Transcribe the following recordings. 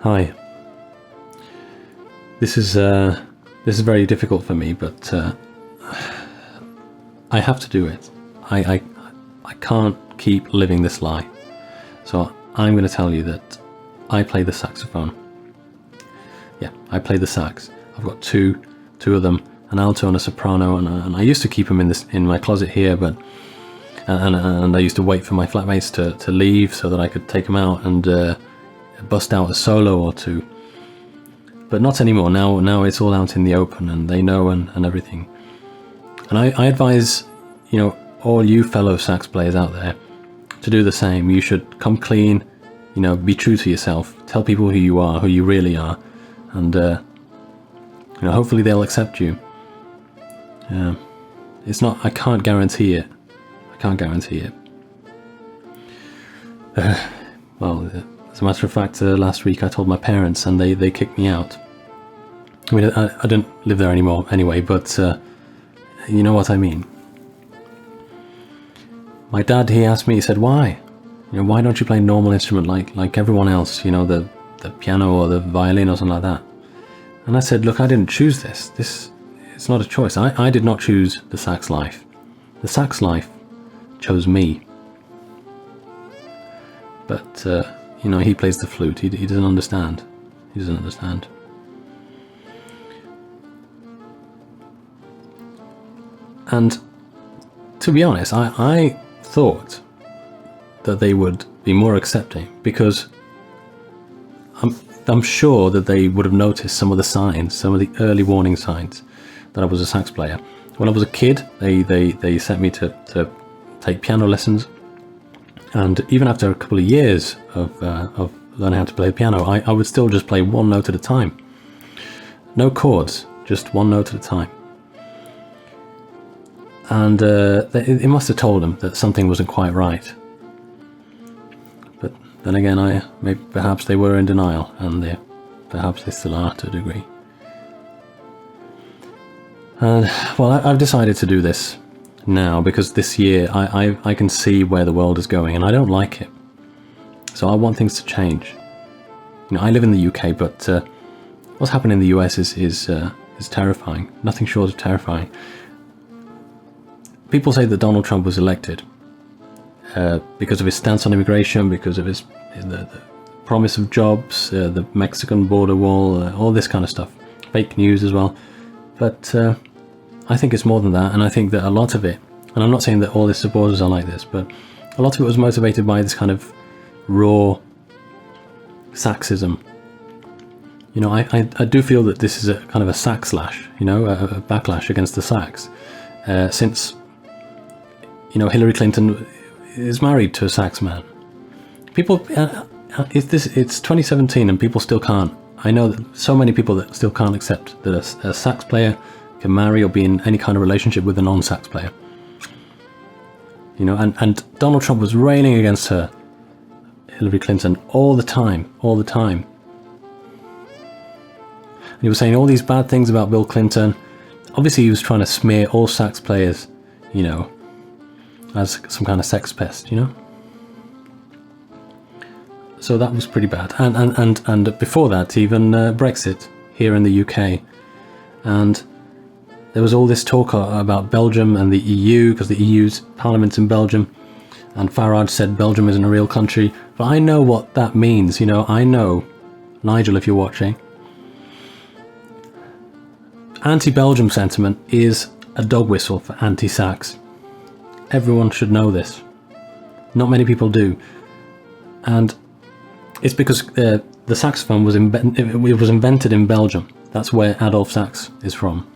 Hi. This is very difficult for me, but I have to do it. I can't keep living this lie. So I'm going to tell you that I play the saxophone. Yeah, I play the sax. I've got two of them, an alto and a soprano, and I used to keep them in my closet here, but and I used to wait for my flatmates to leave so that I could take them out and bust out a solo or two. But not anymore. Now it's all out in the open, and they know and everything. And I advise, all you fellow sax players out there to do the same. You should come clean, be true to yourself. Tell people who you are, who you really are, and hopefully they'll accept you. It's not. I can't guarantee it. Well, as a matter of fact, last week I told my parents, and they kicked me out. I mean, I don't live there anymore anyway, but you know what I mean. My dad, he asked me, he said, why? Why don't you play a normal instrument like everyone else, the piano or the violin or something like that? And I said, look, I didn't choose this. It's not a choice. I did not choose the sax life. The sax life chose me. But, he plays the flute. He doesn't understand. He doesn't understand. And to be honest, I thought that they would be more accepting, because I'm sure that they would have noticed some of the signs, some of the early warning signs that I was a sax player. When I was a kid, they sent me to take piano lessons, and even after a couple of years of learning how to play the piano, I would still just play one note at a time. No chords, just one note at a time. And it must have told them that something wasn't quite right. But then again, perhaps they were in denial, and perhaps they still are to a degree. And well, I've decided to do this now because this year I can see where the world is going, and I don't like it. So I want things to change. I live in the UK, but what's happening in the US is terrifying. Nothing short of terrifying. People say that Donald Trump was elected because of his stance on immigration, because of the promise of jobs, the Mexican border wall, all this kind of stuff. Fake news as well. But I think it's more than that, and I think that a lot of it, and I'm not saying that all his supporters are like this, but a lot of it was motivated by this kind of raw saxism. I do feel that this is a kind of a sax slash, a backlash against the sax, since Hillary Clinton is married to a sax man. People, it's 2017 and people still can't. I know that so many people that still can't accept that a sax player can marry or be in any kind of relationship with a non-sax player. And Donald Trump was railing against her, Hillary Clinton, all the time. And he was saying all these bad things about Bill Clinton. Obviously he was trying to smear all sax players, as some kind of sex pest, So that was pretty bad. And before that, even Brexit here in the UK. And there was all this talk about Belgium and the EU, because the EU's parliament's in Belgium. And Farage said Belgium isn't a real country. But I know what that means, I know. Nigel, if you're watching. Anti-Belgium sentiment is a dog whistle for anti-sax. Everyone should know this. Not many people do. And it's because the saxophone was invented in Belgium. That's where Adolf Sax is from.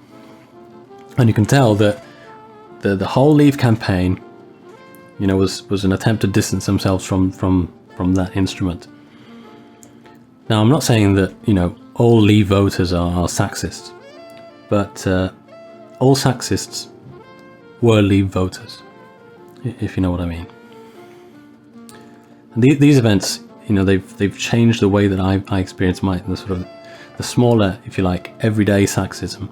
And you can tell that the whole Leave campaign, was an attempt to distance themselves from that instrument. Now, I'm not saying that, all Leave voters are Saxists, but all Saxists were Leave voters, if you know what I mean. And these events, they've changed the way that I experience the smaller, if you like, everyday Saxism.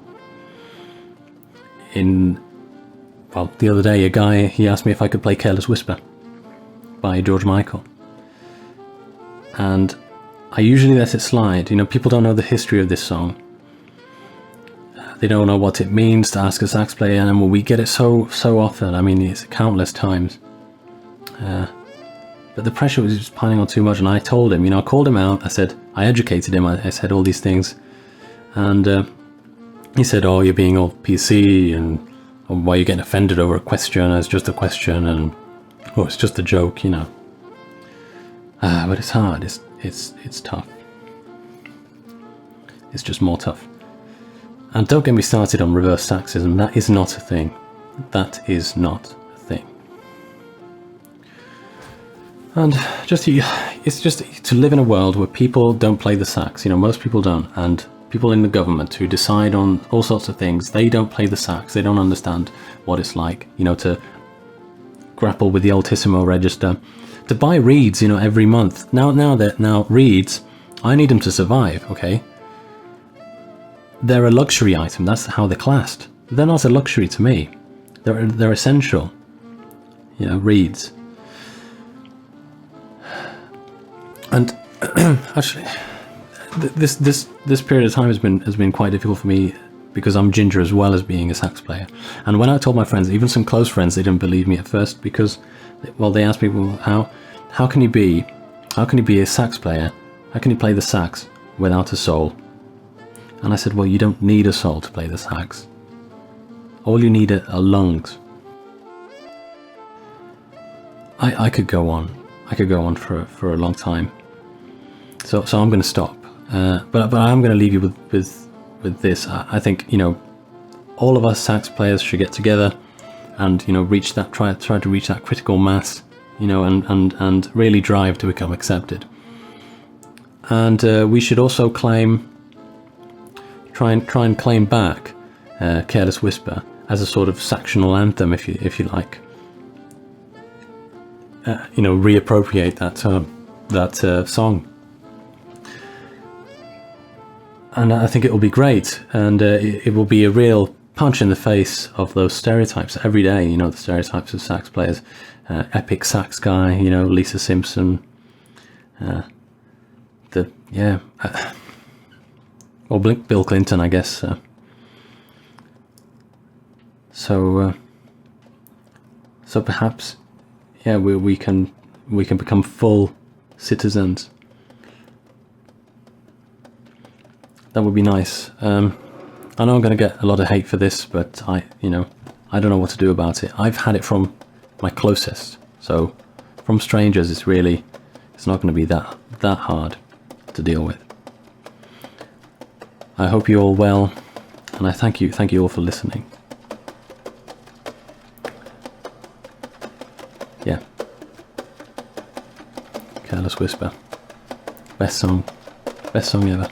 The other day, a guy, he asked me if I could play Careless Whisper by George Michael. And I usually let it slide. You know, people don't know the history of this song. They don't know what it means to ask a sax player, and we get it so often. I mean, it's countless times. But the pressure was just piling on too much, and I told him, you know, I called him out. I said, I educated him. I said all these things, and he said, "Oh, you're being all PC, and why are you getting offended over a question? It's just a question, and oh, it's just a joke, you know." But it's hard. It's tough. It's just more tough. And don't get me started on reverse saxism. That is not a thing. That is not a thing. And it's just to live in a world where people don't play the sax. You know, most people don't. And people in the government who decide on all sorts of things, they don't play the sax. They don't understand what it's like, you know, to grapple with the altissimo register, to buy reeds, you know, every month. Now reeds, I need them to survive, okay? They're a luxury item. That's how they're classed. They're not a luxury to me. They're essential. You know, reeds. And actually, this period of time has been quite difficult for me because I'm ginger as well as being a sax player. And when I told my friends, even some close friends, they didn't believe me at first because, well, they asked me, well, how can you be a sax player? How can you play the sax without a soul? And I said, well, you don't need a soul to play the sax. All you need are lungs. I could go on. I could go on for a long time. So I'm going to stop. But I'm going to leave you with this. I think, you know, all of us sax players should get together and, you know, try to reach that critical mass, you know, and really drive to become accepted. And we should also try and claim back Careless Whisper as a sort of sectional anthem, if you like. You know, reappropriate that song. And I think it will be great, and it will be a real punch in the face of those stereotypes every day, you know, the stereotypes of sax players. Epic sax guy, you know, Lisa Simpson. Or Bill Clinton, I guess. So perhaps, yeah, we can become full citizens. That would be nice. I know I'm going to get a lot of hate for this, but I don't know what to do about it. I've had it from my closest, so from strangers, it's not going to be that hard to deal with. I hope you're all well, and I thank you all for listening. Yeah. Careless Whisper. Best song ever.